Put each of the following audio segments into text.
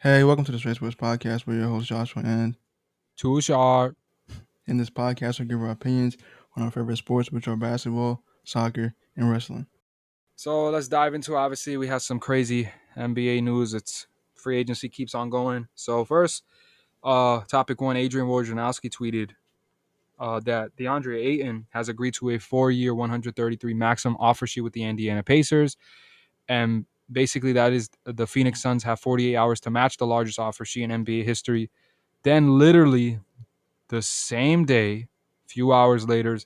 Hey, welcome to the Straight Sports Podcast. We're your host, Joshua, and Too sharp. in this podcast, we give our opinions on our favorite sports, which are basketball, soccer, and wrestling. So let's dive into. Obviously, we have some crazy NBA news. It's free agency keeps on going. So first, topic one: Adrian Wojnarowski tweeted that Deandre Ayton has agreed to a 4-year, 133 maximum offer sheet with the Indiana Pacers, and basically that is the Phoenix Suns have 48 hours to match the largest offer sheet in NBA history. Then, literally the same day, few hours later,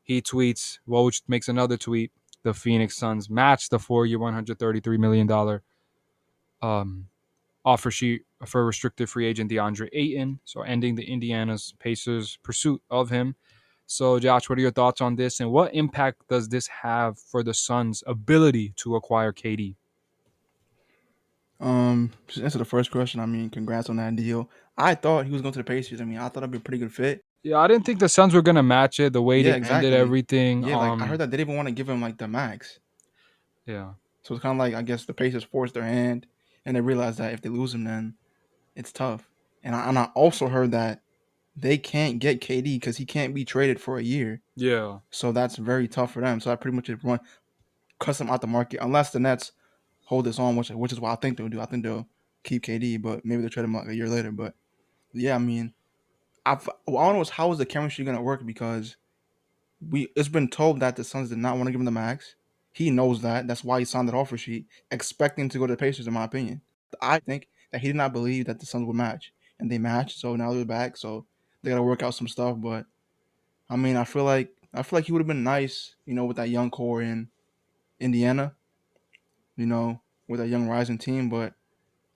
he tweets, Woj makes another tweet. The Phoenix Suns match the 4-year, $133 million um, offer sheet for restricted free agent DeAndre Ayton, so ending the Indiana's Pacers' pursuit of him. So, Josh, what are your thoughts on this, and what impact does this have for the Suns' ability to acquire KD? To answer the first question, congrats on that deal. I thought he was going to the Pacers. I thought it'd be a pretty good fit. Yeah, I didn't think the Suns were gonna match it the way Yeah, they ended exactly. everything. Yeah, like I heard that they didn't even want to give him like the max. Yeah, So it's kind of like I guess the Pacers forced their hand, and they realized that if they lose him, then it's tough. And I also heard that they can't get KD because he can't be traded for a year. yeah. So that's very tough for them. So I pretty much just cuts them out the market unless the Nets hold this on, which is what I think they'll do. I think they'll keep KD, but maybe they'll trade him like a year later. But yeah, I don't know how is the chemistry gonna work because it's been told that the Suns did not want to give him the max. He knows that. That's why he signed that offer sheet, expecting to go to the Pacers. In my opinion, I think that he did not believe that the Suns would match, and they matched. So now they're back. So they gotta work out some stuff. But I feel like he would have been nice, with that young core in Indiana, with that young rising team. But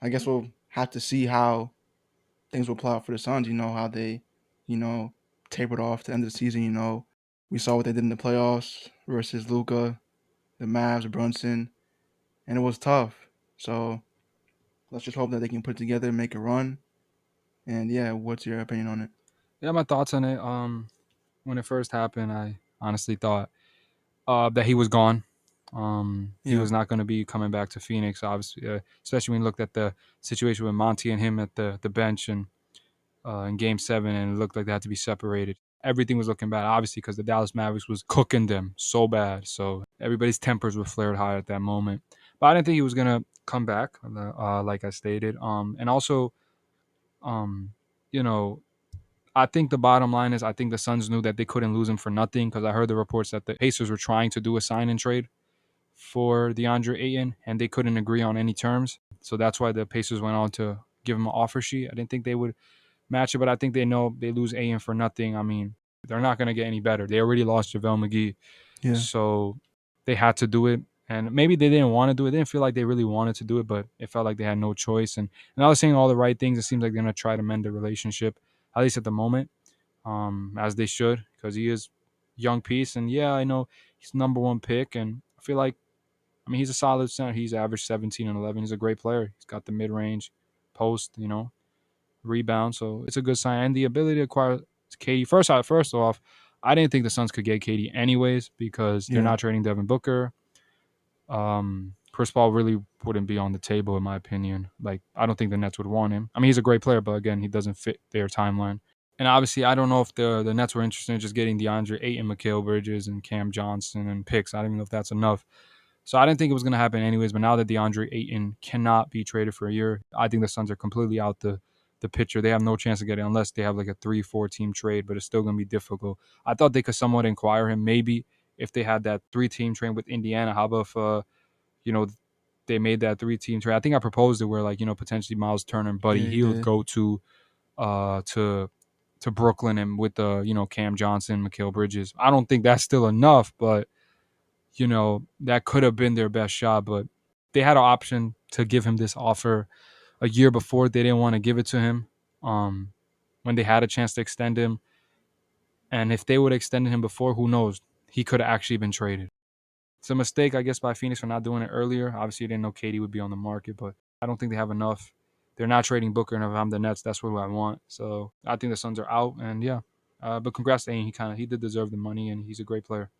I guess we'll have to see how things will play out for the Suns. How they, you know, tapered off to the end of the season. We saw what they did in the playoffs versus Luca, the Mavs, Brunson, and it was tough. So let's just hope that they can put it together and make a run. And yeah, what's your opinion on it? Yeah, my thoughts on it. When it first happened, I honestly thought that he was gone. He Yeah, was not going to be coming back to Phoenix, obviously, especially when you looked at the situation with Monty and him at the bench and in Game 7, and it looked like they had to be separated. Everything was looking bad, obviously, because the Dallas Mavericks was cooking them so bad. So everybody's tempers were flared high at that moment. But I didn't think he was going to come back, like I stated. And also, um, you know, I think the bottom line is I think the Suns knew that they couldn't lose him for nothing because I heard the reports that the Pacers were trying to do a sign and trade for DeAndre Ayton and they couldn't agree on any terms. So that's why the Pacers went on to give him an offer sheet. I didn't think they would match it, but I think they know they lose Ayton for nothing. I mean, they're not going to get any better. They already lost JaVale McGee. yeah, So they had to do it. And maybe they didn't want to do it. They didn't feel like they really wanted to do it, but it felt like they had no choice. And I was saying all the right things. It seems like they're going to try to mend the relationship, at least at the moment, as they should, because he is young piece. And yeah, I know he's number one pick. And I feel like, I mean, he's a solid center. He's averaged 17 and 11. He's a great player. He's got the mid range post, rebound. So it's a good sign. And the ability to acquire KD. First off, I didn't think the Suns could get KD anyways because they're yeah. not trading Devin Booker. Chris Paul really wouldn't be on the table in my opinion. Like I don't think the Nets would want him. I mean, he's a great player, but again, he doesn't fit their timeline. And obviously, I don't know if the Nets were interested in just getting DeAndre Ayton, Mikal Bridges, and Cam Johnson and picks. I don't even know if that's enough. So I didn't think it was going to happen anyways. But now that DeAndre Ayton cannot be traded for a year, I think the Suns are completely out the picture. They have no chance to get it unless they have like a 3-4 team trade, but it's still going to be difficult. I thought they could somewhat inquire him maybe if they had that 3-team trade with Indiana. How about if you know they made that 3-team trade? I think I proposed it where like potentially Miles Turner and Buddy Yeah, you Hield did. go uh to to Brooklyn and with the Cam Johnson, Mikal Bridges. I don't think that's still enough, but that could have been their best shot. But they had an option to give him this offer a year before. They didn't want to give it to him um, when they had a chance to extend him. And if they would have extended him before, who knows? He could have actually been traded. It's a mistake, I guess, by Phoenix for not doing it earlier. Obviously, they didn't know Katie would be on the market, but I don't think they have enough. They're not trading Booker, and if I'm the Nets, that's what I want. So I think the Suns are out, and yeah. But congrats to Aiden. He did deserve the money, and he's a great player.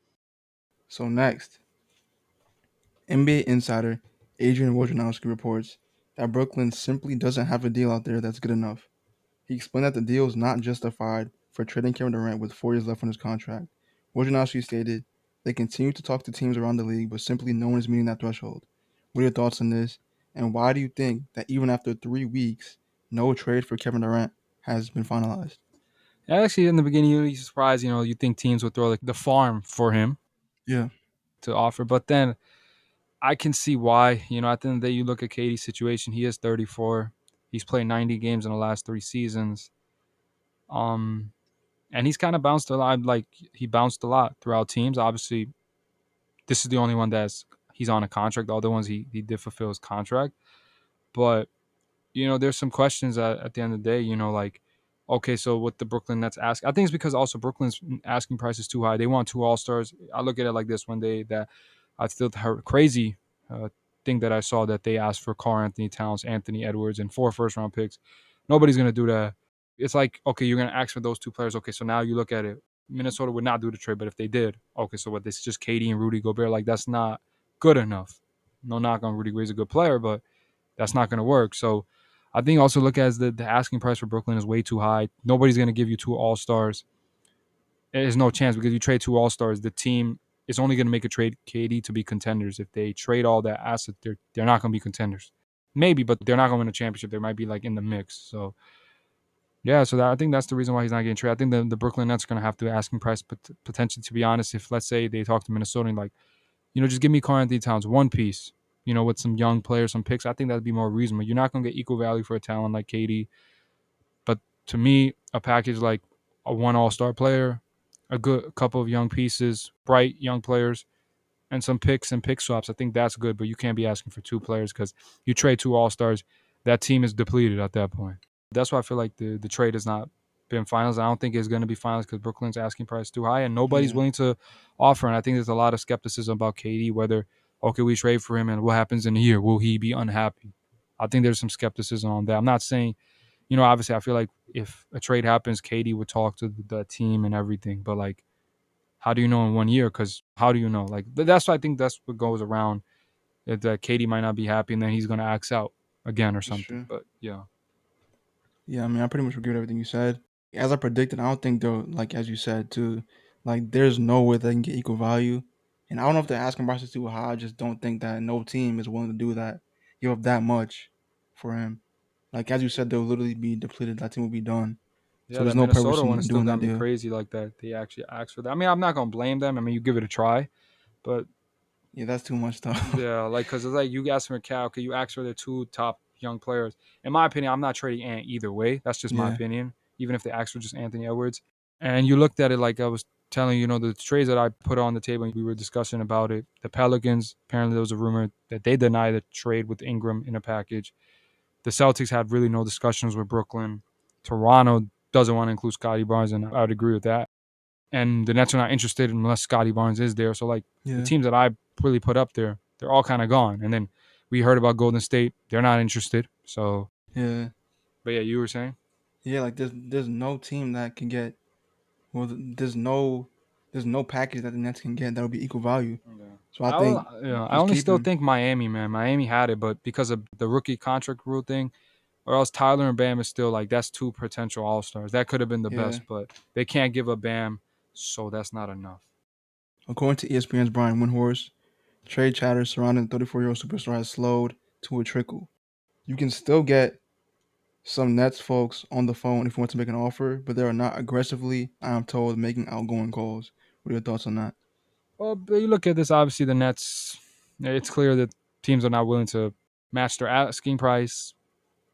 So next, NBA insider Adrian Wojnarowski reports that Brooklyn simply doesn't have a deal out there that's good enough. He explained that the deal is not justified for trading Kevin Durant with 4 years left on his contract. Wojnarowski stated, they continue to talk to teams around the league, but simply no one is meeting that threshold. What are your thoughts on this? And why do you think that even after 3 weeks, no trade for Kevin Durant has been finalized? Actually, in the beginning, you'd be surprised. You think teams would throw like the farm for him Yeah, to offer, but then I can see why. At the end of the day, you look at KD's situation. He is 34. He's played 90 games in the last 3 seasons. Um, and he's kind of bounced a lot. Like he bounced a lot throughout teams. Obviously, this is the only one that's he's on a contract. The other ones he did fulfill his contract, but there's some questions at the end of the day. Like, okay, so what the Brooklyn Nets ask, I think it's because also Brooklyn's asking price is too high. They want two All Stars. I look at it like this: one day that I feel crazy thing that I saw that they asked for Karl Anthony Towns, Anthony Edwards, and 4 first-round picks. Nobody's gonna do that. It's like, okay, you're gonna ask for those two players. Okay, so now you look at it. Minnesota would not do the trade, but if they did, okay, so what? This is just KD and Rudy Gobert. Like that's not good enough. No knock on Rudy Gobert, he's a good player, but that's not going to work. So I think also look as the asking price for Brooklyn is way too high. Nobody's going to give you two All Stars. There's no chance because you trade two All Stars. The team is only going to make a trade KD to be contenders. If they trade all that asset, they're not going to be contenders. Maybe, but they're not going to win a championship. They might be like in the mix. So yeah, so I think that's the reason why he's not getting traded. I think the Brooklyn Nets are going to have to asking price, but potentially, to be honest, if let's say they talk to Minnesota and like, just give me Karl Anthony Towns one piece, with some young players, some picks. I think that'd be more reasonable. You're not going to get equal value for a talent like KD, but to me, a package like a one All Star player, a good couple of young pieces, bright young players, and some picks and pick swaps. I think that's good, but you can't be asking for two players because you trade two All Stars, that team is depleted at that point. That's why I feel like the trade has not been finals. I don't think it's going to be finals because Brooklyn's asking price is too high and nobody's yeah, willing to offer. And I think there's a lot of skepticism about KD, whether, okay, we trade for him and what happens in a year? Will he be unhappy? I think there's some skepticism on that. I'm not saying, obviously I feel like if a trade happens, KD would talk to the team and everything. But like, how do you know in 1 year? Because how do you know? Like, that's what I think that's what goes around. That KD might not be happy and then he's going to axe out again or that's something. true. But yeah. Yeah, I mean, I pretty much agree with everything you said. As I predicted, I don't think they'll, like as you said too, like there's no way they can get equal value. And I don't know if the asking price is too high. I just don't think that no team is willing to do that, give up that much for him. Like as you said, they'll literally be depleted. That team will be done. So Yeah, there's that no purpose Minnesota in one has still doing got that me deal. crazy like that. They actually asked for that. I mean, I'm not gonna blame them. I mean, you give it a try, but Yeah, that's too much stuff. yeah, like because it's like you ask for Cal, okay, you ask for the two top young players. In my opinion, I'm not trading Ant either way. That's just my Yeah, opinion. Even if they ask for just Anthony Edwards, and you looked at it like I was telling you, the trades that I put on the table, we were discussing about it. The Pelicans, apparently there was a rumor that they denied the trade with Ingram in a package. The Celtics had really no discussions with Brooklyn. Toronto doesn't want to include Scotty Barnes, and I would agree with that. And the Nets are not interested unless Scotty Barnes is there. So like the yeah, teams that I really put up there, they're all kind of gone. And then we heard about Golden State; they're not interested. So, yeah, but yeah, you were saying. yeah. Like there's no team that can get. Well, there's no package that the Nets can get that will be equal value. Yeah. So I think I just only keep still him. think Miami, man. Miami had it, but because of the rookie contract rule thing, or else Tyler and Bam is still like that's two potential All Stars. That could have been the Yeah. best, but they can't give a Bam, so that's not enough. According to ESPN's Brian Windhorst, trade chatter surrounding the 34-year-old superstar has slowed to a trickle. You can still get some Nets folks on the phone if you want to make an offer, but they are not aggressively, I am told, making outgoing calls. What are your thoughts on that? Well, but you look at this. Obviously, the Nets. It's clear that teams are not willing to match their asking price.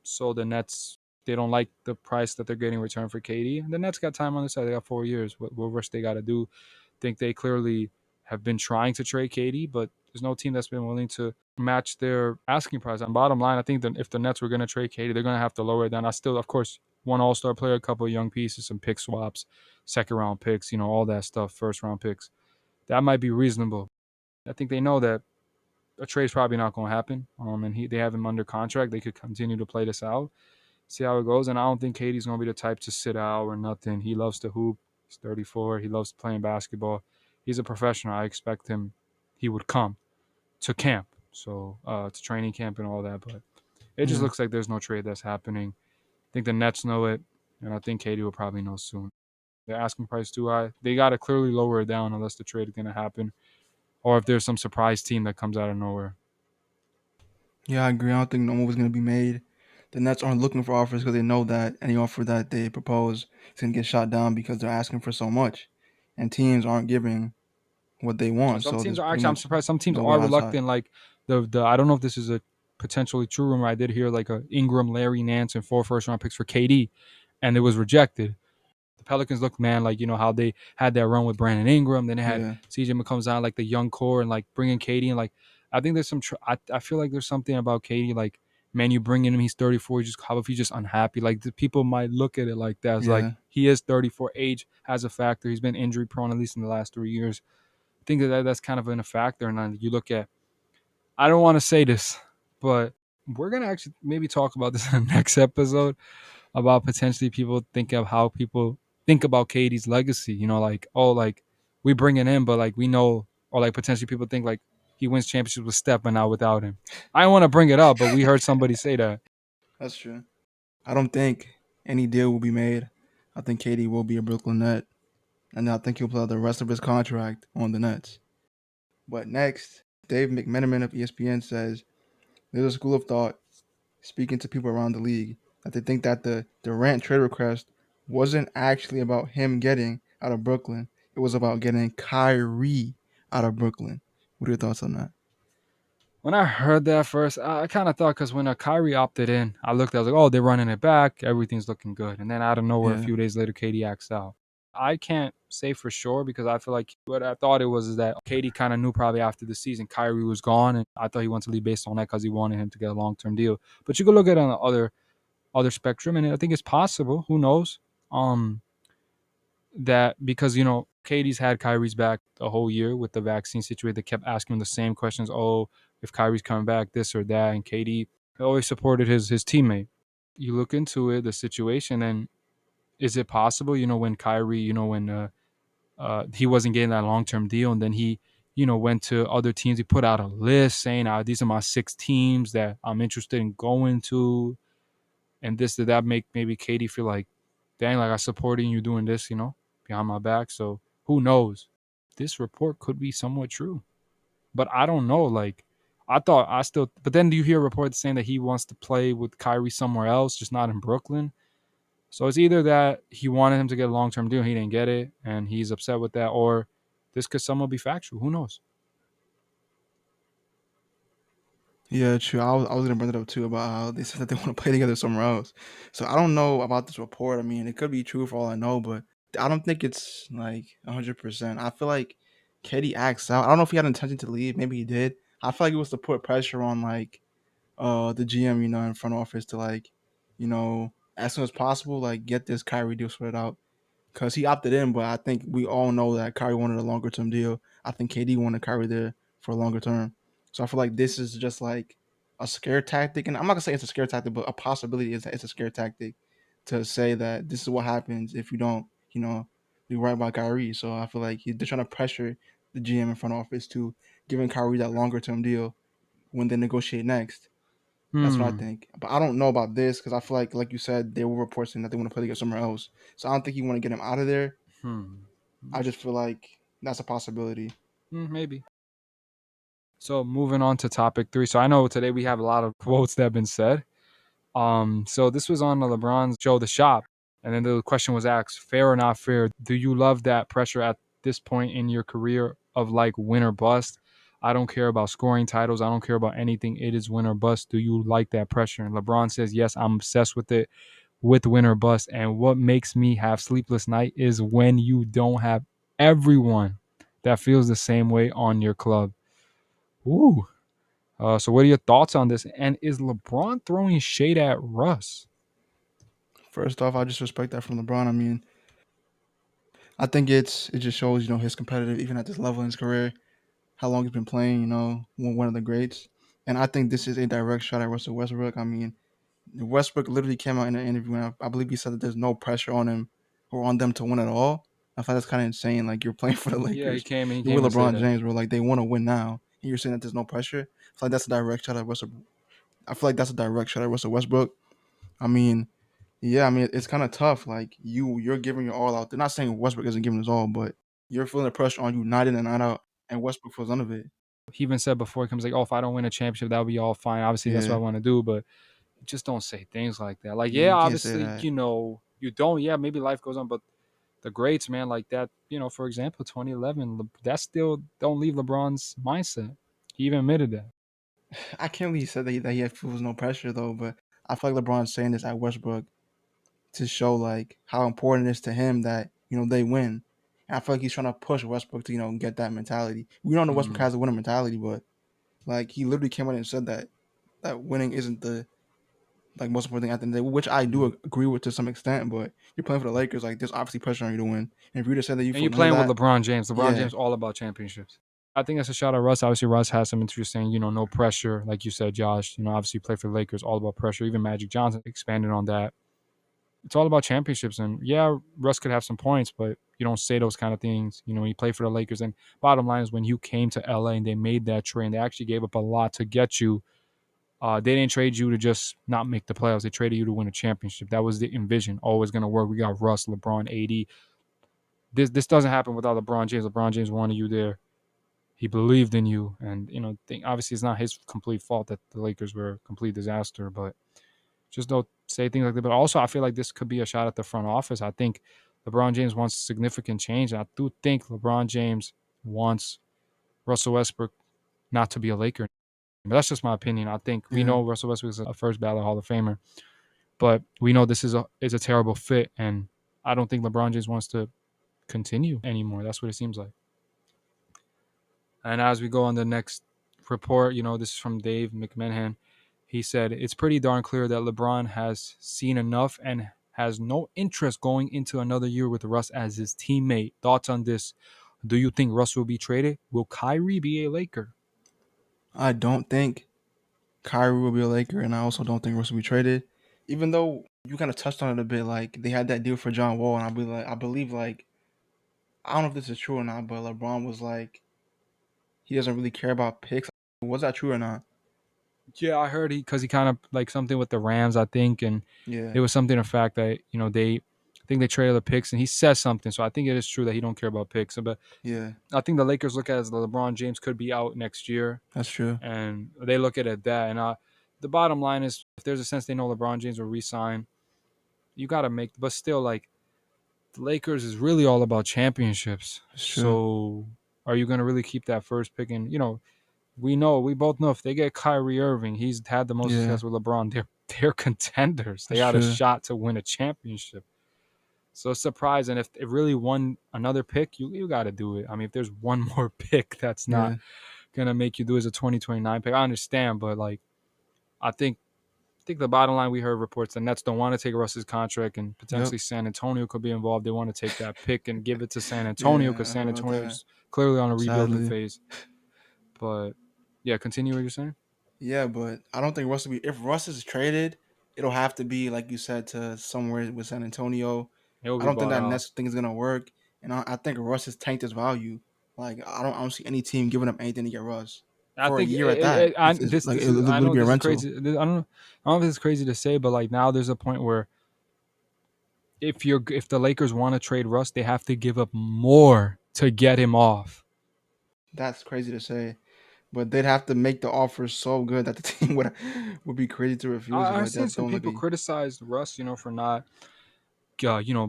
So the Nets, they don't like the price that they're getting in return for KD. And the Nets got time on their side. They got 4 years. What rush they got to do? I think they clearly have been trying to trade KD, but there's no team that's been willing to match their asking price. On bottom line, I think that if the Nets were going to trade KD, they're going to have to lower it down. I still, of course, one All Star player, a couple of young pieces, some pick swaps, second round picks, all that stuff, first round picks. That might be reasonable. I think they know that a trade's probably not going to happen. And they have him under contract. They could continue to play this out, see how it goes. And I don't think Katie's going to be the type to sit out or nothing. He loves to hoop. He's 34. He loves playing basketball. He's a professional. I expect him. He would come to camp, so to training camp and all that. But It just Yeah. looks like there's no trade that's happening. I think the Nets know it, and I think KD will probably know soon. They're asking price too high. They got to clearly lower it down unless the trade is going to happen, or if there's some surprise team that comes out of nowhere. Yeah, I agree. I don't think no move is going to be made. The Nets aren't looking for offers because they know that any offer that they propose is going to get shot down because they're asking for so much, and teams aren't giving what they want. Some So teams there's are pretty actually. I'm much surprised. Some teams nowhere are outside. reluctant. Like the. I don't know if this is a potentially true rumor. I did hear like a Ingram, Larry Nance, and 4 first round picks for KD, and it was rejected. The Pelicans look, man, like how they had that run with Brandon Ingram, then they had Yeah, CJ McCollum's on like the young core and like bringing KD and like I think there's some. I feel like there's something about KD like man, you bring in him, he's 34. Just how if he's just unhappy? Like the people might look at it like that. It's like yeah, he is 34. Age has a factor. He's been injury prone at least in the last 3 years. I think that's kind of been a factor. And then you look at. I don't want to say this, but we're gonna actually maybe talk about this in the next episode about potentially people think of how people think about Katie's legacy. Like oh, like we bring it in, but like we know, or like potentially people think like he wins championships with Steph, but not without him. I don't want to bring it up, but we heard somebody say that. that's true. I don't think any deal will be made. I think KD will be a Brooklyn Net, and I think he'll play out the rest of his contract on the Nets. But next, Dave McMenamin of ESPN says there's a school of thought speaking to people around the league that they think that the Durant trade request wasn't actually about him getting out of Brooklyn. It was about getting Kyrie out of Brooklyn. What are your thoughts on that? When I heard that first, I kind of thought because when Kyrie opted in, I looked, I was like, oh, they're running it back. Everything's looking good. And then out of nowhere, a Yeah, few days later, Katie acts out. I can't say for sure because I feel like what I thought it was is that Katie kind of knew probably after the season Kyrie was gone, and I thought he wanted to leave based on that because he wanted him to get a long term deal. But you could look at it on the other spectrum, and I think it's possible. Who knows? That because Katie's had Kyrie's back the whole year with the vaccine situation. They kept asking him the same questions. Oh, if Kyrie's coming back, this or that, and Katie always supported his teammate. You look into it, the situation, and is it possible? When Kyrie, when he wasn't getting that long term deal, and then he, went to other teams. He put out a list saying, "These are my 6 teams that I'm interested in going to," and this did that make maybe Katie feel like, dang, like I supported you doing this, behind my back. So who knows? This report could be somewhat true, but I don't know. Like I thought I still, but then do you hear reports saying that he wants to play with Kyrie somewhere else, just not in Brooklyn? So it's either that he wanted him to get a long term deal, he didn't get it, and he's upset with that, or this could somewhat be factual. Who knows? yeah, true. I was gonna bring it up too about how they said that they want to play together somewhere else. So I don't know about this report. I mean, it could be true for all I know, but I don't think it's like 100%. I feel like KD acts out. I don't know if he had intention to leave. Maybe he did. I feel like it was to put pressure on like the GM, in front office to like, as soon as possible, like get this Kyrie deal sorted out. Because he opted in, but I think we all know that Kyrie wanted a longer term deal. I think KD wanted Kyrie there for a longer term. So I feel like this is just like a scare tactic. And I'm not gonna say it's a scare tactic, but a possibility is that it's a scare tactic to say that this is what happens if you don't, do right by Kyrie. So I feel like they're trying to pressure the GM in front office to giving Kyrie that longer term deal when they negotiate next. That's what I Hmm. think. But I don't know about this because I feel like you said, there were reports saying that they want to play together somewhere else. So I don't think you want to get him out of there. Hmm. I just feel like that's a possibility. Maybe. So moving on to topic 3. So I know today we have a lot of quotes that have been said. So this was on the LeBron's show, The Shop, and then the question was asked: fair or not fair? Do you love that pressure at this point in your career of like win or bust? I don't care about scoring titles. I don't care about anything. It is win or bust. Do you like that pressure? And LeBron says, yes, I'm obsessed with it, with win or bust. And what makes me have sleepless night is when you don't have everyone that feels the same way on your club. Ooh. So what are your thoughts on this? And is LeBron throwing shade at Russ? First off, I just respect that from LeBron. I mean, I think it just shows his competitive even at this level in his career, how long he's been playing. One of the greats, and I think this is a direct shot at Russell Westbrook. I mean, Westbrook literally came out in an interview, and I believe he said that there's no pressure on him or on them to win at all. I find that's kind of insane. Like you're playing for the Yeah, he Lakers, came and he you're came with and said LeBron that. James, where like they want to win now, and you're saying that there's no pressure. I feel like that's a direct shot at Russell I feel like that's a direct shot at Russell Westbrook. I mean, yeah, I mean it's kind of tough. Like you're giving your all out. They're not saying Westbrook isn't giving his all, but you're feeling the pressure on you night in and night out, and Westbrook feels none of it. He even said before he comes like, "Oh, if I don't win a championship, that'll be all fine. Obviously, that's what I Yeah, want to do." But just don't say things like that. Like, yeah, yeah, you can't say obviously, that. you don't. Yeah, maybe life goes on, but the greats, man, like that, for example, 2011, that still don't leave LeBron's mindset. He even admitted that. I can't believe he said that he feels no pressure though, but I feel like LeBron's saying this at Westbrook to show like how important it is to him that they win. And I feel like he's trying to push Westbrook to get that mentality. We don't know Westbrook Mm, has a winning mentality, but like he literally came out and said that winning isn't the like most important thing at the end of the day, which I do mm. agree with to some extent. But you're playing for the Lakers, like there's obviously pressure on you to win. And if you just said that you And feel you none of playing with that, LeBron James. LeBron yeah, James all about championships. I think that's a shot at Russ. Obviously, Russ has some interesting, no pressure, like you said, Josh. Obviously, play for the Lakers, all about pressure. Even Magic Johnson expanded on that. It's all about championships. And yeah, Russ could have some points, but you don't say those kind of things. When you play for the Lakers. And bottom line is when you came to LA and they made that trade and they actually gave up a lot to get you, they didn't trade you to just not make the playoffs. They traded you to win a championship. That was the envision. Always going to work. We got Russ, LeBron, AD. This doesn't happen without LeBron James. LeBron James wanted you there. He believed in you. And, obviously it's not his complete fault that the Lakers were a complete disaster, but just don't say things like that. But also, I feel like this could be a shot at the front office. I think LeBron James wants significant change. And I do think LeBron James wants Russell Westbrook not to be a Laker. But that's just my opinion. I think we yeah, know Russell Westbrook is a first ballot Hall of Famer, but we know this is a terrible fit, and I don't think LeBron James wants to continue anymore. That's what it seems like. And as we go on the next report, this is from Dave McMahon. He said it's pretty darn clear that LeBron has seen enough and has no interest going into another year with Russ as his teammate. Thoughts on this? Do you think Russ will be traded? Will Kyrie be a Laker? I don't think Kyrie will be a Laker, and I also don't think Russ will be traded. Even though you kind of touched on it a bit, like they had that deal for John Wall, and I believe like I don't know if this is true or not, but LeBron was like he doesn't really care about picks. Was that true or not? Yeah, I heard because he kind of like something with the Rams, I think, and Yeah, it was something to the fact that I think they traded the picks, and he says something. So I think it is true that he don't care about picks. But yeah, I think the Lakers look at it as LeBron James could be out next year, that's true. and they look at it that. And the bottom line is, if there's a sense they know LeBron James will resign, you got to make. But still, like the Lakers is really all about championships. That's true. So are you going to really keep that first pick? And we both know if they get Kyrie Irving, he's had the most Yeah, success with LeBron. They're contenders. They that's got a true. shot to win a championship. So it's surprising if it really won another pick, you got to do it. I mean, if there's one more pick that's not Yeah, gonna make you do as a 2029 pick, I understand, but like I think the bottom line we heard reports the Nets don't want to take Russ's contract and yep, potentially San Antonio could be involved. They want to take that pick and give it to San Antonio because yeah. I heard San about that. Antonio's clearly on a rebuilding Sadly, phase. But yeah, continue what you're saying. yeah, but I don't think Russ will be. If Russ is traded, it'll have to be like you said to somewhere with San Antonio. It will I be don't think bought that out. Nets thing is gonna work, and I think Russ has tanked his value. Like I don't see any team giving up anything to get Russ I for a think year at that. It's like this it'll is I literally know be a this is rental. crazy. I don't know if it's crazy to say, but like now there's a point where if the Lakers want to trade Russ, they have to give up more to get him off. That's crazy to say, but they'd have to make the offer so good that the team would be crazy to refuse it. I've Like seen that's some don't look people like criticize Russ, for not,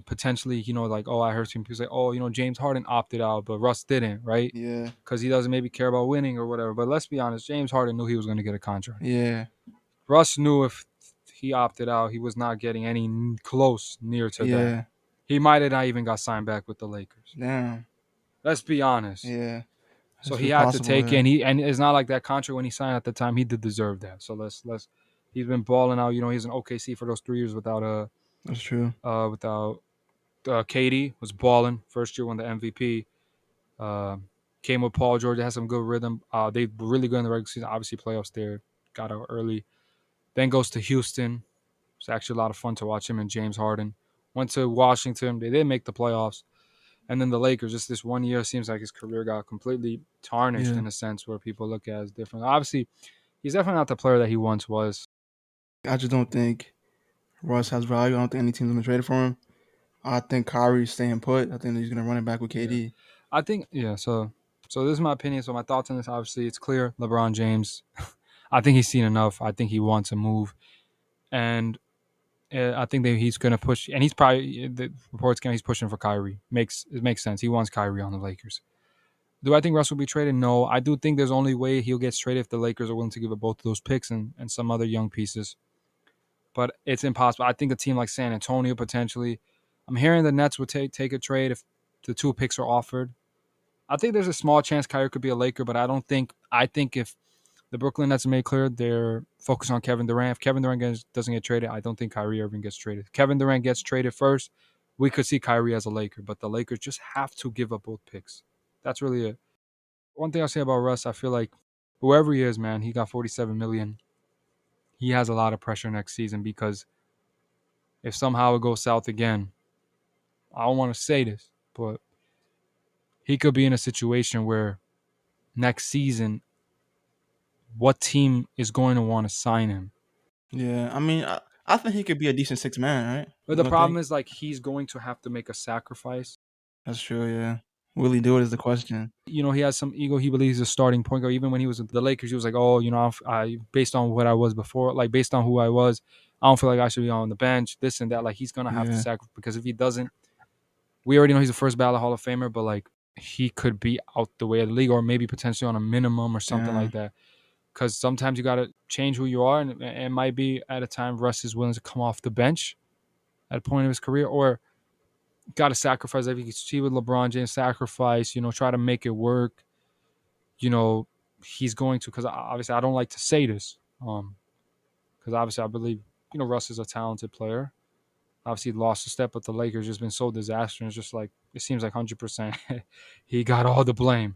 potentially, like, oh, I heard some people say, oh, James Harden opted out, but Russ didn't, right? yeah, Because he doesn't maybe care about winning or whatever. But let's be honest, James Harden knew he was going to get a contract. yeah, Russ knew if he opted out, he was not getting any close near to that. yeah. He might have not even got signed back with the Lakers. Damn, Let's be honest. yeah. So It's he just had to possible. take it, Yeah, and it's not like that contract when he signed at the time. He did deserve that. So let's. He's been balling out. He's in OKC for those 3 years without that's true. without KD was balling. First year won the MVP. Uh, Came with Paul George. Had some good rhythm. They were really good in the regular season. Obviously playoffs there. Got out early. Then goes to Houston. It's actually a lot of fun to watch him and James Harden. Went to Washington. They didn't make the playoffs. And then the Lakers, just this one year, seems like his career got completely tarnished Yeah. in a sense where people look at it as different. Obviously, he's definitely not the player that he once was. I just don't think Russ has value. I don't think any team's gonna trade for him. I think Kyrie's staying put. I think he's gonna run it back with Yeah, KD. I think yeah. So this is my opinion. So my thoughts on this. Obviously, it's clear. LeBron James. I think he's seen enough. I think he wants to move, and I think that he's going to push. And he's probably the reports he's pushing for Kyrie. It makes sense. He wants Kyrie on the Lakers. Do I think Russ will be traded? No. I do think there's only way he'll get traded if the Lakers are willing to give up both of those picks and some other young pieces. But it's impossible. I think a team like San Antonio potentially. I'm hearing the Nets would take a trade if the two picks are offered. I think there's a small chance Kyrie could be a Laker, but I don't think. I think if the Brooklyn Nets made clear they're focused on Kevin Durant, if Kevin Durant doesn't get traded, I don't think Kyrie Irving gets traded. If Kevin Durant gets traded first, we could see Kyrie as a Laker, but the Lakers just have to give up both picks. That's really it. One thing I'll say about Russ, I feel like whoever he is, man, he got 47 million. He has a lot of pressure next season because if somehow it goes south again, I don't want to say this, but he could be in a situation where next season, what team is going to want to sign him? Yeah, I mean, I think he could be a decent six man, right? But You the don't think? problem is like he's going to have to make a sacrifice. That's true. Yeah. Will he do it? Is the question. He has some ego. He believes he's a starting point guard. Even when he was with the Lakers, he was like, "Oh, based on what I was before, like based on who I was, I don't feel like I should be on the bench. This and that. Like he's gonna have to Yeah. sacrifice because if he doesn't, we already know he's a first ballot Hall of Famer, but like he could be out the way of the league or maybe potentially on a minimum or something like Damn. that. Because sometimes you gotta change who you are, and it might be at a time Russ is willing to come off the bench at a point of his career, or got to sacrifice. Like you can see with LeBron James, sacrifice. Try to make it work. You know, he's going to because obviously I don't like to say this, because obviously I believe Russ is a talented player. Obviously, he lost a step, but the Lakers just been so disastrous. It's just like it seems like 100% he got all the blame.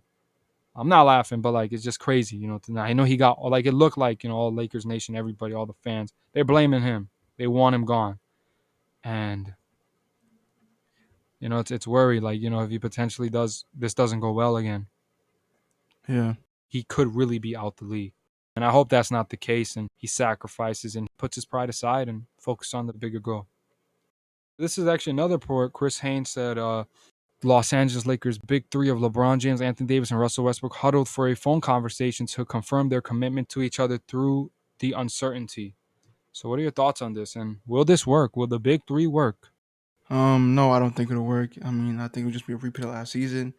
I'm not laughing, but like it's just crazy, I know he got like it looked like all Lakers Nation, everybody, all the fans, they're blaming him. They want him gone, and it's worry like if he potentially doesn't go well again, Yeah. he could really be out the league. And I hope that's not the case and he sacrifices and puts his pride aside and focuses on the bigger goal. This is actually another report. Chris Haynes said Los Angeles Lakers big three of LeBron James, Anthony Davis, and Russell Westbrook huddled for a phone conversation to confirm their commitment to each other through the uncertainty. So what are your thoughts on this? And will this work? Will the big three work? No, I don't think it'll work. I mean, I think it'll just be a repeat of last season.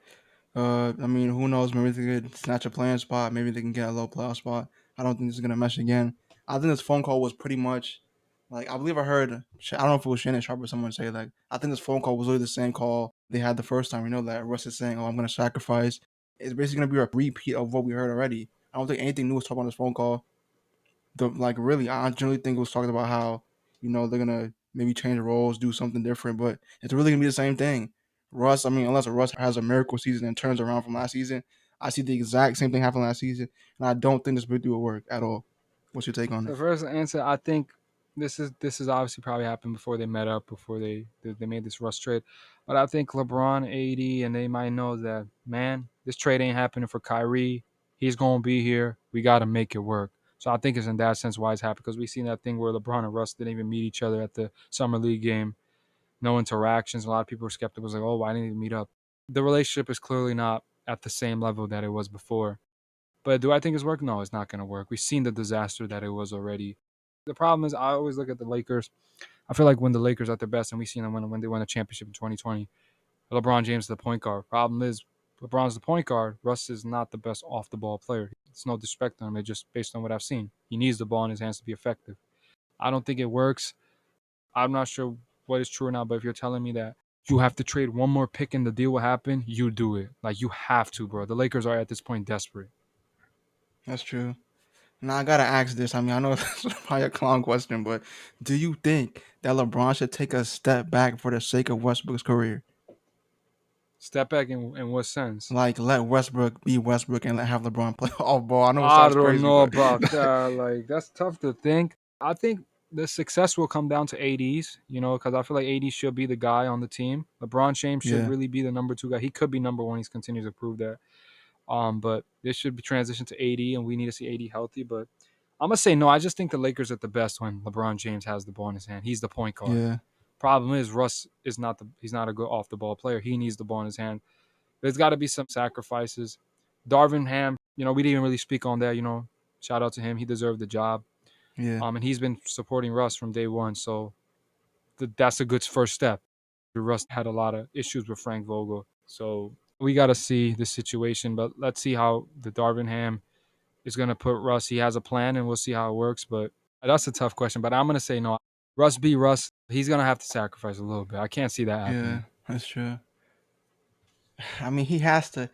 I mean, who knows? Maybe they could snatch a playing spot. Maybe they can get a low playoff spot. I don't think this is gonna mesh again. I think this phone call was pretty much like I believe I heard. I don't know if it was Shannon Sharp or someone say like I think this phone call was really the same call they had the first time. That Russ is saying, "Oh, I'm gonna sacrifice." It's basically gonna be a repeat of what we heard already. I don't think anything new was talked on this phone call. Really, I generally think it was talking about how they're gonna maybe change the roles, do something different, but it's really gonna be the same thing. Russ, I mean, unless Russ has a miracle season and turns around from last season, I see the exact same thing happen last season, and I don't think this big deal will work at all. What's your take on So it? first answer, I think this is obviously probably happened before they met up, before they made this Russ trade. But I think LeBron, AD, and they might know that man, this trade ain't happening for Kyrie. He's gonna be here. We got to make it work. So I think it's in that sense why it's happened because we seen that thing where LeBron and Russ didn't even meet each other at the summer league game. No interactions. A lot of people were skeptical. It was like, oh, why didn't they meet up? The relationship is clearly not at the same level that it was before. But do I think it's working? No, it's not going to work. We've seen the disaster that it was already. The problem is, I always look at the Lakers. I feel like when the Lakers are at their best, and we've seen them when they won a championship in 2020, LeBron James is the point guard. Problem is, LeBron's the point guard. Russ is not the best off the ball player. It's no disrespect on him. It's just based on what I've seen. He needs the ball in his hands to be effective. I don't think it works. I'm not sure what is true or not, but if you're telling me that you have to trade one more pick and the deal will happen, you do it. Like you have to, bro. The Lakers are at this point desperate. That's true. Now I gotta ask this. I mean, I know it's probably a clown question, but do you think that LeBron should take a step back for the sake of Westbrook's career? Step back in what sense? Like let Westbrook be Westbrook and let have LeBron play off ball. I know it I sounds don't crazy, know but about that. Like that's tough to think. I think the success will come down to ADs, because I feel like AD should be the guy on the team. LeBron James should yeah, really be the number two guy. He could be number one. He's continued to prove that. But this should be transitioned to AD, and we need to see AD healthy. But I'm gonna say no. I just think the Lakers are the best when LeBron James has the ball in his hand. He's the point guard. Yeah, Problem is Russ is not the he's not a good off the ball player. He needs the ball in his hand. There's got to be some sacrifices. Darvin Ham, we didn't even really speak on that. Shout out to him. He deserved the job. yeah, And he's been supporting Russ from day one. So that's a good first step. Russ had a lot of issues with Frank Vogel. So we got to see the situation. But let's see how the Darvin Ham is going to put Russ. He has a plan, and we'll see how it works. But that's a tough question. But I'm going to say no. Russ be Russ. He's going to have to sacrifice a little bit. I can't see that yeah. happening. That's true. I mean, he has to.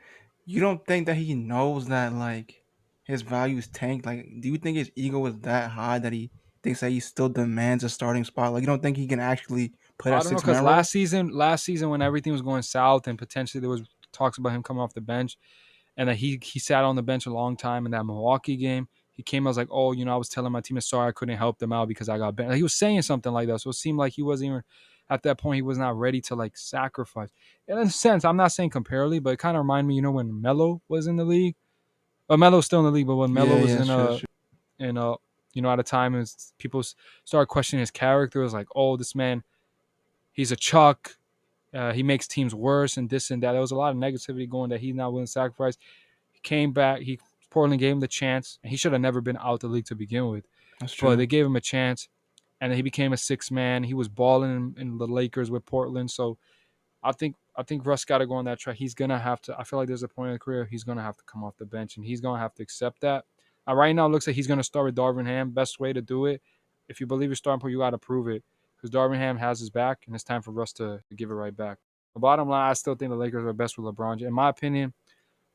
You don't think that he knows that like his value is tanked? Like, do you think his ego is that high that he thinks that he still demands a starting spot? Like, you don't think he can actually play I that don't know six because man role? last season when everything was going south and potentially there was talks about him coming off the bench, and that he sat on the bench a long time in that Milwaukee game. He came, I was like, oh, I was telling my team, sorry I couldn't help them out because I got benched. Like, he was saying something like that, so it seemed like he wasn't even at that point. He was not ready to like sacrifice. In a sense, I'm not saying comparably, but it kind of reminded me, when Melo was in the league. But Melo's still in the league, but when Melo Yeah, was yeah, it's true, it's true. at a time, people started questioning his character. It was like, oh, this man, he's a chuck. He makes teams worse and this and that. There was a lot of negativity going that he's not willing to sacrifice. He came back. Portland gave him the chance, and he should have never been out the league to begin with. That's But true. they gave him a chance, and then he became a six man. He was balling in the Lakers with Portland. So I think Russ got to go on that track. He's gonna have to. I feel like there's a point in the career he's gonna have to come off the bench, and he's gonna have to accept that. Right now, it looks like he's gonna start with Darvin Ham. Best way to do it. If you believe your starting point, you got to prove it because Darvin Ham has his back, and it's time for Russ to give it right back. The bottom line, I still think the Lakers are best with LeBron. In my opinion,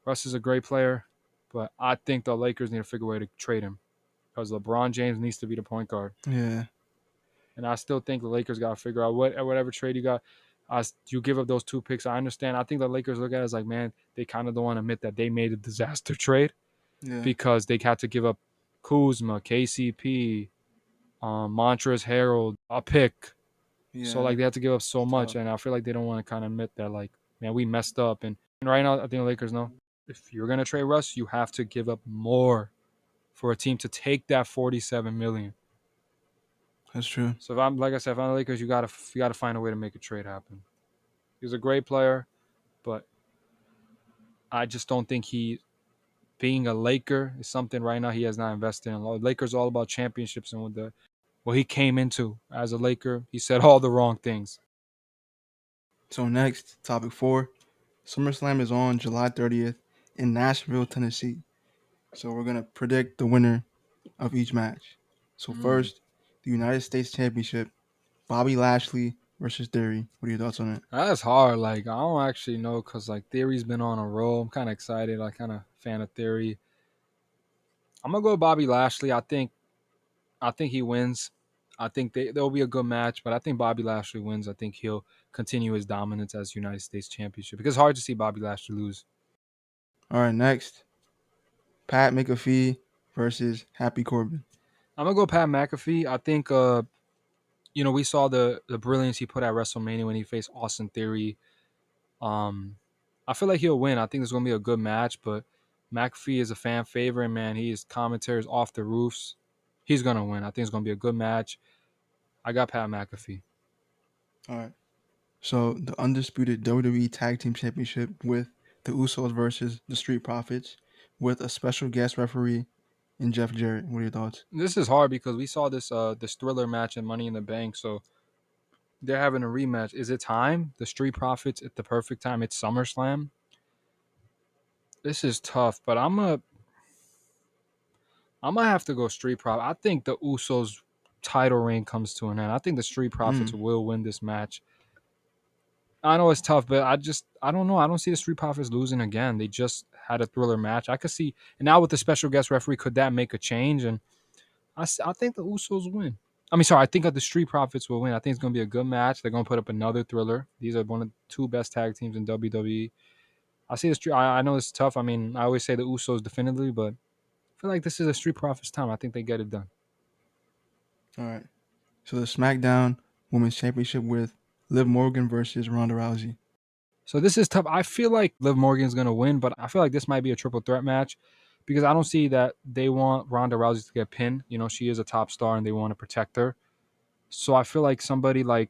Russ is a great player, but I think the Lakers need to figure a way to trade him because LeBron James needs to be the point guard. Yeah, And I still think the Lakers got to figure out whatever trade you got. You give up those two picks. I understand. I think the Lakers look at it as like, man, they kind of don't want to admit that they made a disaster trade yeah, because they had to give up Kuzma, KCP, Montrezl Harrell, a pick. So yeah. like they had to give up It's so much, tough. and I feel like they don't want to kind of admit that like, man, we messed up. And right now, I think the Lakers know if you're gonna trade Russ, you have to give up more for a team to take that 47 million. That's true. So if I'm like I said, if I'm the Lakers, you gotta find a way to make a trade happen. He's a great player, but I just don't think he being a Laker is something right now he has not invested in. Lakers are all about championships, and with the what he came into as a Laker, he said all the wrong things. So next, topic 4. SummerSlam is on July 30th in Nashville, Tennessee. So we're gonna predict the winner of each match. So Mm. first, the United States Championship, Bobby Lashley versus Theory. What are your thoughts on it? That's hard. Like I don't actually know because like Theory's been on a roll. I'm kind of excited. I kind of fan of Theory. I'm gonna go Bobby Lashley. I think he wins. I think there'll be a good match, but I think Bobby Lashley wins. I think he'll continue his dominance as United States Championship because it's hard to see Bobby Lashley lose. All right, next, Pat McAfee versus Happy Corbin. I'm gonna go Pat McAfee. I think we saw the brilliance he put at WrestleMania when he faced Austin Theory. Um, I feel like he'll win. I think there's gonna be a good match, but McAfee is a fan favorite, man. His commentaries off the roofs. He's gonna win. I think it's gonna be a good match. I got Pat McAfee. All right. So the undisputed WWE Tag Team Championship with the Usos versus the Street Profits with a special guest referee in Jeff Jarrett. What are your thoughts? This is hard because we saw this thriller match in Money in the Bank, so they're having a rematch. Is it time? The Street Profits at the perfect time. It's SummerSlam. This is tough, but I'm gonna have to go Street Profits. I think the Usos title reign comes to an end. I think the Street Profits Mm. will win this match. I know it's tough, but I don't know. I don't see the Street Profits losing again. They just had a thriller match. I could see, and now with the special guest referee, could that make a change? And I think the Usos win. I mean, sorry, I think that the Street Profits will win. I think it's going to be a good match. They're going to put up another thriller. These are one of the two best tag teams in WWE. I see the Street. I know it's tough. I mean, I always say the Usos definitively, but I feel like this is a Street Profits time. I think they get it done. All right. So the SmackDown Women's Championship with Liv Morgan versus Ronda Rousey. So this is tough. I feel like Liv Morgan's going to win, but I feel like this might be a triple threat match because I don't see that they want Ronda Rousey to get pinned. You know, she is a top star and they want to protect her. So I feel like somebody like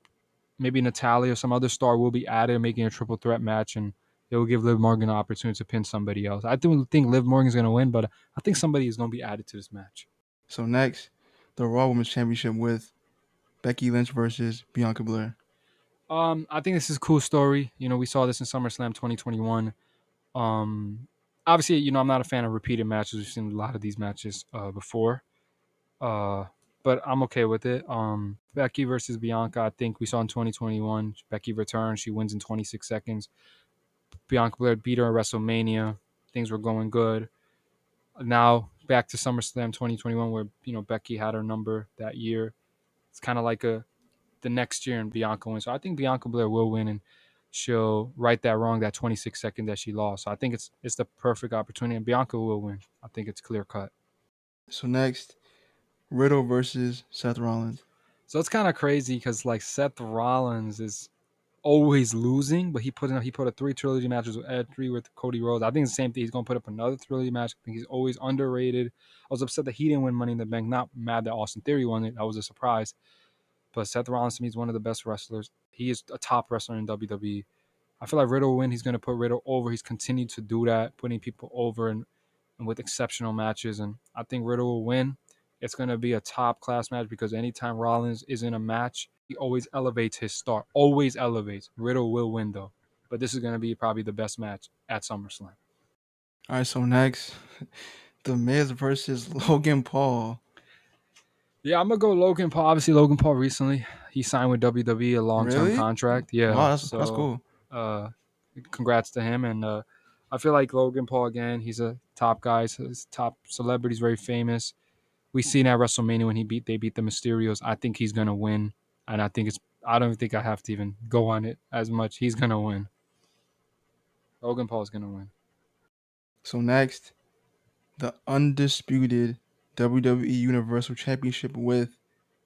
maybe Natalia or some other star will be added, making a triple threat match, and it will give Liv Morgan an opportunity to pin somebody else. I don't think Liv Morgan's going to win, but I think somebody is going to be added to this match. So next, the Raw Women's Championship with Becky Lynch versus Bianca Belair. I think this is a cool story. You know, we saw this in SummerSlam 2021. Obviously, you know, I'm not a fan of repeated matches. We've seen a lot of these matches before. Uh, but I'm okay with it. Becky versus Bianca, I think we saw in 2021. Becky returned. She wins in 26 seconds. Bianca Belair beat her at WrestleMania. Things were going good. Now back to SummerSlam 2021, where you know Becky had her number that year. It's kind of like the next year, and Bianca wins. So I think Bianca Belair will win, and she'll right that wrong, that 26 second that she lost. So I think it's the perfect opportunity, and Bianca will win. I think it's clear cut. So next, Riddle versus Seth Rollins. So it's kind of crazy because like Seth Rollins is always losing, but he put a 3 trilogy matches with Ed, 3 with Cody Rhodes. I think it's the same thing. He's gonna put up another trilogy match. I think he's always underrated. I was upset that he didn't win Money in the Bank. Not mad that Austin Theory won it. That was a surprise. But Seth Rollins to me is one of the best wrestlers. He is a top wrestler in WWE. I feel like Riddle will win. He's gonna put Riddle over. He's continued to do that, putting people over and with exceptional matches. And I think Riddle will win. It's going to be a top class match because anytime Rollins is in a match, he always elevates his star. Always elevates. Riddle will win though. But this is going to be probably the best match at SummerSlam. All right, so next, The Miz versus Logan Paul. Yeah, I'm gonna go Logan Paul. Obviously, Logan Paul recently he signed with WWE a long term Really? contract. Yeah, Wow, that's so cool. uh, congrats to him. And I feel like Logan Paul again. He's a top guy. He's top celebrity. He's very famous. We seen at WrestleMania when they beat the Mysterios. I think he's gonna win, and I think it's. I don't think I have to even go on it as much. He's gonna win. Logan Paul is gonna win. So next, the undisputed WWE Universal Championship with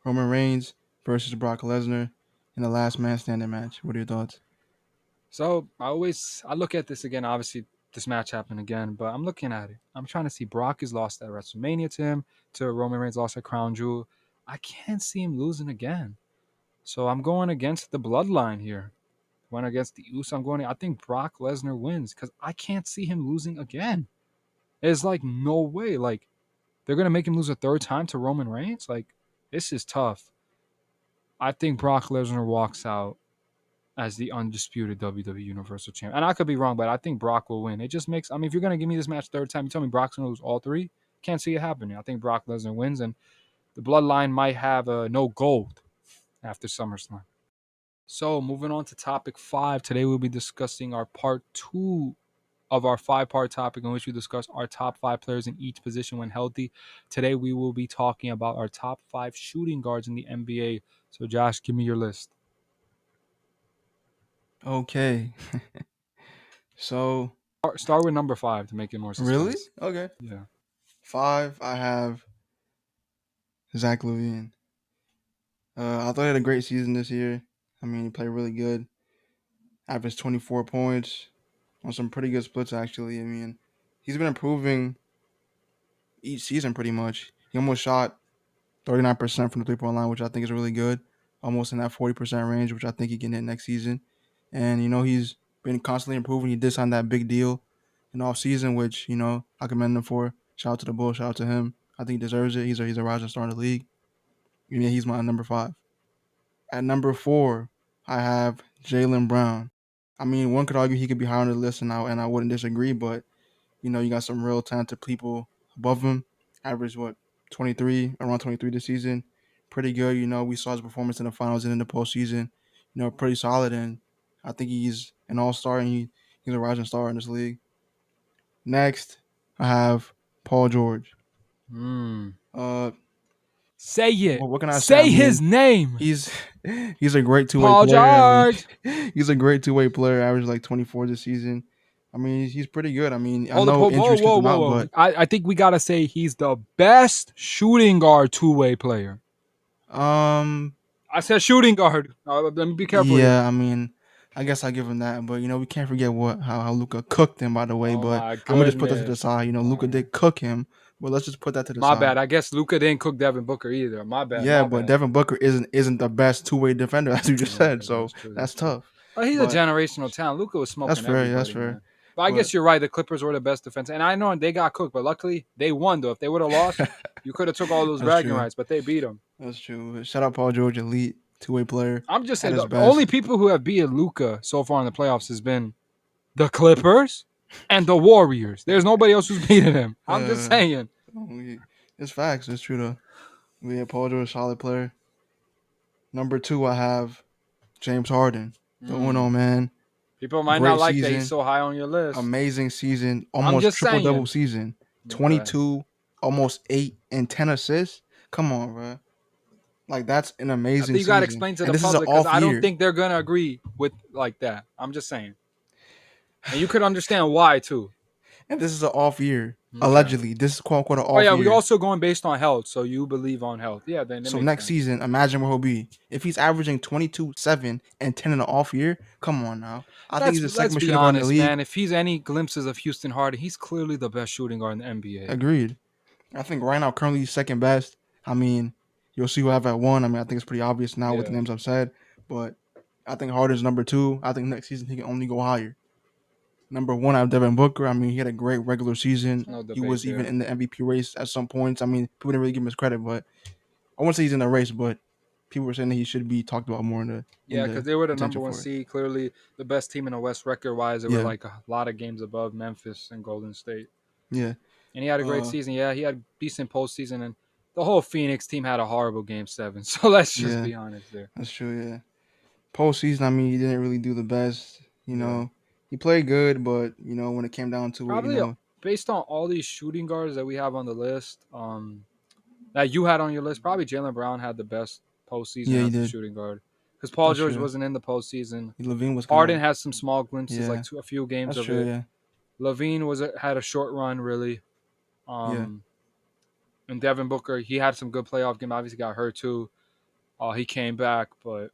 Roman Reigns versus Brock Lesnar in the last man standing match. What are your thoughts? So I look at this again. Obviously, this match happened again, but I'm looking at it. I'm trying to see Brock is lost at WrestleMania to him. To Roman Reigns lost at Crown Jewel. I can't see him losing again. So I'm going against the bloodline here. Went against the Usos. I think Brock Lesnar wins because I can't see him losing again. It's like no way. Like they're gonna make him lose a third time to Roman Reigns. Like this is tough. I think Brock Lesnar walks out as the undisputed WWE Universal Champion. And I could be wrong, but I think Brock will win. It just makes. I mean, if you're gonna give me this match third time, you tell me Brock's gonna lose all three. Can't see it happening. I think Brock Lesnar wins, and the Bloodline might have no gold after SummerSlam. So moving on to topic 5. Today we'll be discussing our part 2 of our 5-part topic in which we discuss our top 5 players in each position when healthy. Today we will be talking about our top 5 shooting guards in the NBA. So Josh, give me your list. Okay. So, Start with number 5 to make it more really? suspense. Okay. Yeah. 5, I have Zach LaVine. I thought he had a great season this year. I mean, he played really good. Averaged 24 points on some pretty good splits, actually. I mean, he's been improving each season pretty much. He almost shot 39% from the three-point line, which I think is really good. Almost in that 40% range, which I think he can hit next season. And, he's been constantly improving. He did sign that big deal in off season, which, I commend him for. Shout out to the Bulls. Shout out to him. I think he deserves it. He's a rising star in the league. And yeah, he's my number 5. At number 4, I have Jaylen Brown. I mean, one could argue he could be higher on the list, and I wouldn't disagree, but you got some real talented people above him. Average what 23, around 23 this season. Pretty good. We saw his performance in the finals and in the postseason. Pretty solid, and I think he's an all-star and he's a rising star in this league. Next, I have Paul George. Hmm. Uh, Say it. what can I say? I Say his mean, name. he's he's a great two-way Paul player. I mean, George. he's a great two-way player. Averaged like 24 this season. I mean, he's pretty good. I mean, I Hold up. know Whoa, injuries keep whoa, him whoa, out, whoa. but I think we got to say he's the best shooting guard two-way player. um, I said shooting guard. Let me be careful here. yeah, I mean, I guess I give him that, but we can't forget how Luca cooked him. By the way, Oh but my I'm gonna just put that to the goodness. side. Luca did cook him, but let's just put that to the My side. bad. I guess Luca didn't cook Devin Booker either. My bad. Yeah, My but bad. Devin Booker isn't the best two-way defender as you just Oh, said, okay, so that's true. That's that's true. tough. But he's a But generational talent. Luca was that's smoking fair. Yeah, that's everybody, fair. man. But I But guess you're right. The Clippers were the best defense, and I know they got cooked. But luckily, they won. Though if they would have lost, you could have took all those that's bragging true. rights. But they beat them. That's true. But shout out Paul George, elite two-way player I'm just at saying his the only best. people who have beaten Luca so far in the playoffs has been the Clippers and the Warriors. There's nobody else who's beaten him. I'm just Uh, saying. it's facts. It's true though. Yeah, Paul George, solid player. Number two, I have James Harden. The Mm. Uno man. People might not Great like that he's season. so high on your list. Amazing season. I'm Almost just triple double saying. season. Okay. 22, almost 8 and 10 assists. Come on, bro. Like that's an I amazing think you got to season. explain to And the this is an public because off I don't year. think they're gonna agree with like that. I'm just saying, and you could understand why too. And this is an off year. Okay. Allegedly, this is quote unquote an Oh off yeah, we year. also going based on health, so you believe on health. Yeah, then it So makes next sense. season, imagine where he'll be. If he's averaging 22, 7, and 10 in an off year, come on now. I think he's the Let's second best be shooting guard in the honest, league. man. If he's any glimpses of Houston Harden, he's clearly the best shooting guard in the NBA. Agreed. I think right now, currently he's second best. I mean, you'll see who I have at one. I mean, I think it's pretty obvious now with the Yeah, names I've said. But I think Harden's number two. I think next season he can only go higher. Number one, I have Devin Booker. I mean, he had a great regular season. no He debate was even there. in the MVP race at some points. I mean, people didn't really give him his credit, but I wouldn't say he's in the race, but people were saying that he should be talked about more in the in Yeah, because the they were the number contention one for it. seed, clearly the best team in the West record wise. They were Yeah, like a lot of games above Memphis and Golden State. yeah, And he had a great uh, season. Yeah, he had decent postseason, and the whole Phoenix team had a horrible game seven. So let's just yeah. be honest there. That's true. Yeah, postseason. I mean, he didn't really do the best. Yeah, He played good, but when it came down to it, probably based on all these shooting guards that we have on the list, that you had on your list, probably Jalen Brown had the best postseason yeah, he as a did. shooting guard because Paul That's George true. wasn't in the postseason. Levine was kind Harden of, has some small glimpses, like yeah, a few games that's of true. it. Yeah, Levine had a short run really. yeah, Um, and Devin Booker, he had some good playoff game. Obviously got hurt too. He came back, but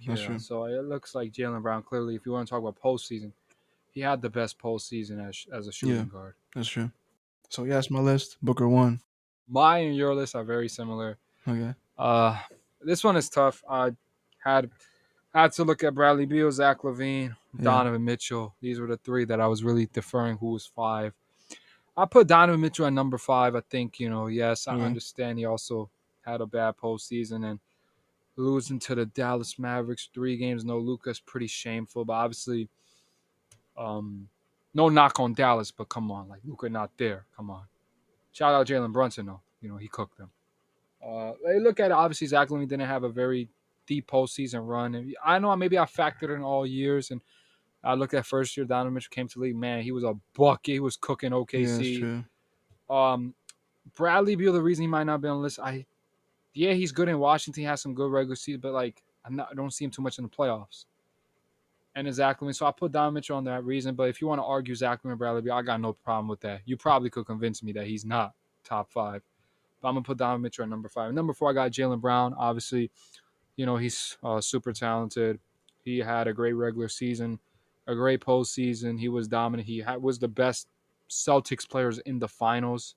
that's yeah. true. So it looks like Jalen Brown clearly, if you want to talk about postseason, he had the best postseason as a Yeah, shooting guard. that's true. So yeah, that's my list. Booker one. My and your list are very similar. Okay. Uh, this one is tough. I had had to look at Bradley Beal, Zach LaVine, Yeah. Donovan Mitchell. These were the three that I was really deferring who was five. I put Donovan Mitchell at number five. I think, yes, I Okay. understand he also had a bad postseason and losing to the Dallas Mavericks 3 games, no Luka's pretty shameful. But obviously, um, no knock on Dallas, but come on, like Luka not there. Come on. Shout out Jalen Brunson though. He cooked them. They look at it, obviously Zach LaVine didn't have a very deep postseason run. And I know maybe I factored in all years and I looked at first year Donovan Mitchell came to the league. Man, he was a bucket. He was cooking Yeah, that's OKC. true. Um, Bradley Beal, the reason he might not be on the list, yeah, he's good in Washington. He has some good regular season, but like I don't see him too much in the playoffs. And it's Zach LaVine, so I put Donovan Mitchell on that reason. But if you want to argue Zach LaVine and Bradley Beal, I got no problem with that. You probably could convince me that he's not top five. But I'm gonna put Donovan Mitchell at number five. And number four, I got Jalen Brown. Obviously, he's super talented. He had a great regular season, a great postseason. He was dominant. Was the best Celtics players in the finals.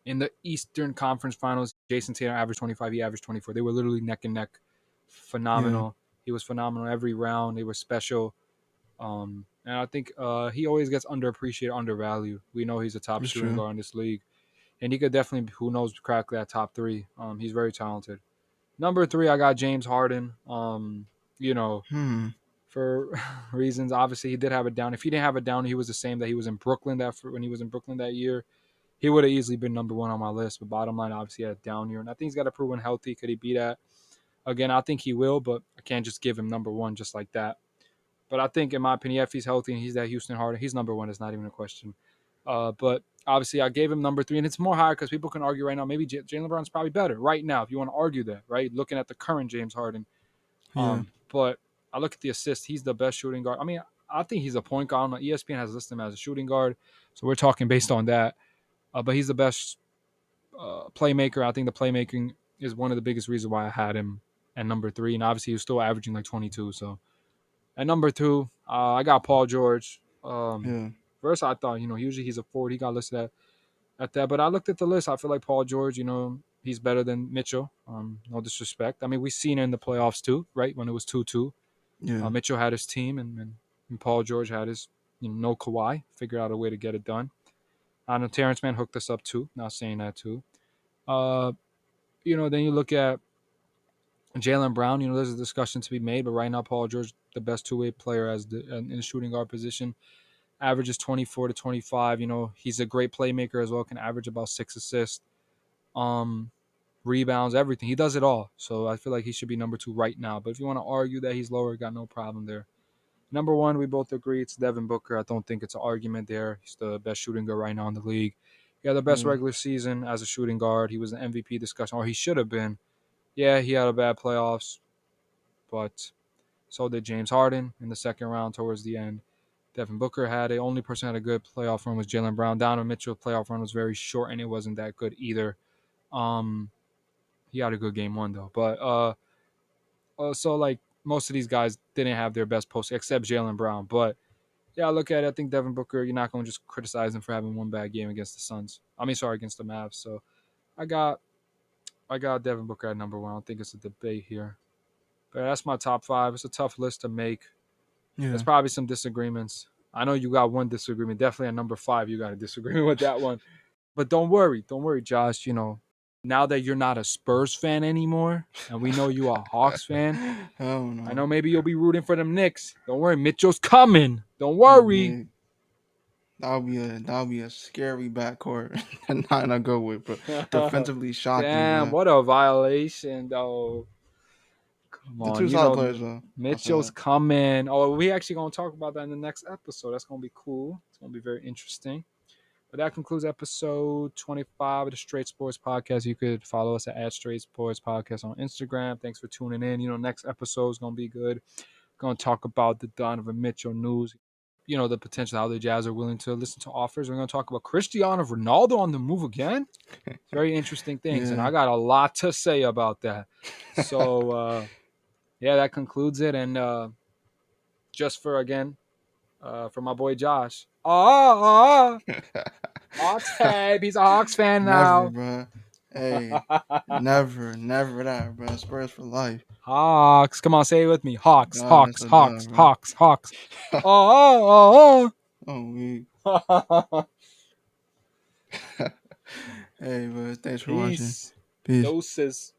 In the Eastern Conference Finals, Jason Tatum averaged 25. He averaged 24. They were literally neck and neck. Yeah, Phenomenal. He was phenomenal every round. They were special. And I think he always gets underappreciated, undervalued. We know he's a top that's shooting true. guard in this league, and he could definitely, who knows, crack that top three. He's very talented. Number three, I got James Harden. You know, Hmm. for reasons obviously he did have it down. If he didn't have it down, he was the same that he was in Brooklyn when he was in Brooklyn that year. He would have easily been number one on my list. But bottom line, obviously, he had a down year, and I think he's got to prove when healthy. Could he be that again? I think he will, but I can't just give him number one just like that. But I think, in my opinion, if he's healthy and he's that Houston Harden, he's number one. It's not even a question. But obviously, I gave him number three, and it's more higher because people can argue right now. Maybe Jalen Brown's probably better right now if you want to argue that, right? Looking at the current James Harden. Yeah. But I look at the assist. He's the best shooting guard. I mean, I think he's a point guard. ESPN has listed him as a shooting guard, so we're talking based on that. But he's the best playmaker. I think the playmaking is one of the biggest reasons why I had him at number three, and obviously he was still averaging like 22. So At number two, I got Paul George. Yeah, First, I thought, usually he's a forward. He got listed at that. But I looked at the list. I feel like Paul George, he's better than Mitchell. No disrespect. I mean, we've seen it in the playoffs too, right? When it was 2-2. yeah, Mitchell had his team, and Paul George had his, no Kawhi. Figured out a way to get it done. I know Terrence Mann hooked us up too. Not saying that too. Uh, then you look at Jaylen Brown. There's a discussion to be made, but right now Paul George, the best two-way player in the shooting guard position, averages 24 to 25. He's a great playmaker as well. Can average about 6 assists, um, rebounds, everything. He does it all. So I feel like he should be number two right now. But if you want to argue that he's lower, got no problem there. Number one, we both agree it's Devin Booker. I don't think it's an argument there. He's the best shooting guard right now in the league. He had the best yeah, regular season as a shooting guard. He was an MVP discussion, or he should have been. Yeah, he had a bad playoffs, but so did James Harden in the second round towards the end. Devin Booker had it. Only person had a good playoff run was Jaylen Brown. Donovan Mitchell's playoff run was very short, and it wasn't that good either. Um, he had a good game one though, but so like most of these guys didn't have their best post except Jaylen Brown. But yeah, I look at it. I think Devin Booker, you're not going to just criticize him for having one bad game against the Suns. I mean, sorry, against the Mavs. So I got I got Devin Booker at number one. I don't think it's a debate here. But that's my top five. It's a tough list to make. There's yeah. probably some disagreements. I know you got one disagreement. Definitely at number five, you got a disagreement with that one. But don't worry, Josh. Now that you're not a Spurs fan anymore, and we know you are a Hawks fan, Hell I no. know maybe you'll be rooting for them Knicks. Don't worry, Mitchell's coming. Don't Oh, worry. man. That'll be a scary backcourt. Not gonna go with, but defensively shocking, Damn, man. what a violation, though. Come The on, two solid players, though. I'll say Mitchell's that. coming. Oh, we actually gonna talk about that in the next episode. That's gonna be cool. It's gonna be very interesting. But that concludes episode 25 of the Straight Sports Podcast. You could follow us at Straight Sports Podcast on Instagram. Thanks for tuning in. Next episode is going to be good. Going to talk about the Donovan Mitchell news. The potential how the Jazz are willing to listen to offers. We're going to talk about Cristiano Ronaldo on the move again. It's very interesting things. And Yeah. I got a lot to say about that. So, yeah, that concludes it. And just for my boy Josh. Hawks fan. He's a Hawks fan Never, now. bro. Hey, never that, bro. Spurs for life. Hawks. Come on, say it with me. Hawks, Dog, that's Hawks, a Hawks, dog, bro. Hawks, Hawks. Oh, Oh, we. oh, oh. Hey, bro. Thanks for watching. Peace. Peace. Doses.